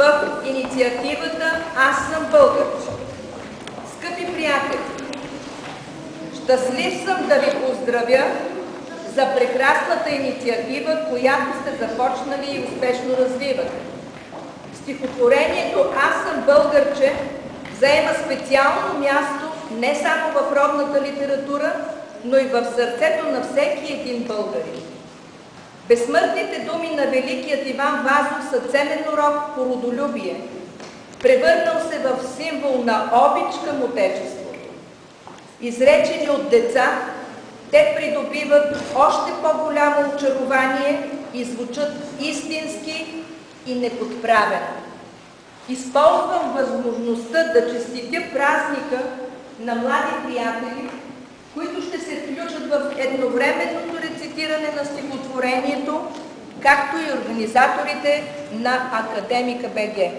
в инициативата "Аз съм българче". Скъпи приятели, щастлив съм да ви поздравя за прекрасната инициатива, която сте започнали и успешно развивате. Стихотворението "Аз съм българче" заема специално място не само в родната литература, но и в сърцето на всеки един българин. Безсмъртните думи на великият Иван Вазов са ценен урок по родолюбие, превърнал се в символ на обич към Отечеството. Изречени от деца, те придобиват още по-голямо очарование и звучат истински и неподправено. Използвам възможността да честитя празника на млади приятели, които ще се включат в едновременното рецитиране на стихотворението, както и организаторите на Академика БГ,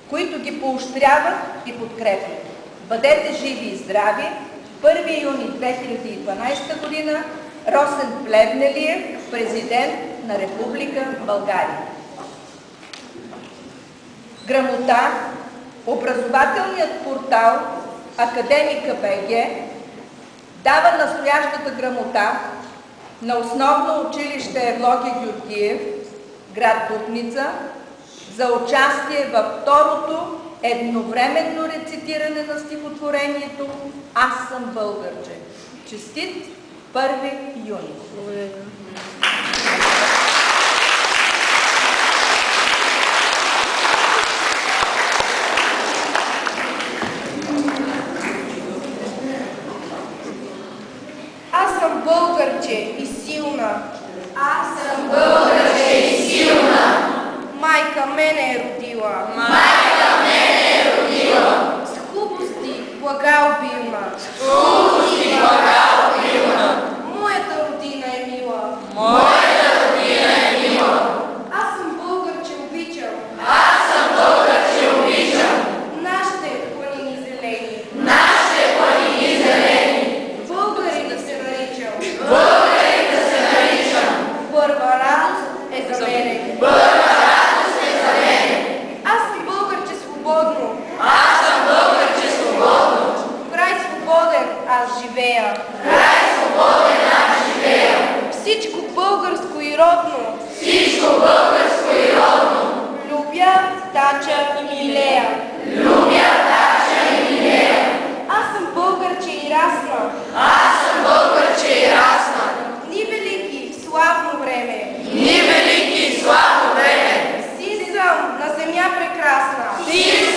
които ги поощряват и подкрепят. Бъдете живи и здрави! 1 юни 2012 година, Росен Плевнелиев, президент на Република България. Грамота, образователният портал Академика БГ дава настоящата грамота на Основно училище Евлогий Георгиев, град Дупница, за участие във второто едновременно рецитиране на стихотворението "Аз съм българче". Честит 1 юни! Аз съм българче и силна. Аз съм българче и силна. Майка мене е родила. Майка мене е родила. С хубости, блага обилна. С хубости, блага обилна. Моята родина е мила. Моята родина е мила. Аз съм българче обичам. Аз съм българче обичам. Нашите планини зелени. Нашите планини зелени. Българи да се наричам. Българи да се наричам. Първа радост е за мене. Първа радост е за мене. Аз съм българче свободно. Аз съм българче свободно. В край свободен аз живея. В край свободен аз живея. Всичко българско и родно. Всичко българско и родно. Любя, тача и милея. Любя, тача и милея. Аз съм българче и расна. Аз съм българче и расна. Ни велики, славно време. Ни велики и славно време. Си съм на земя прекрасна. Си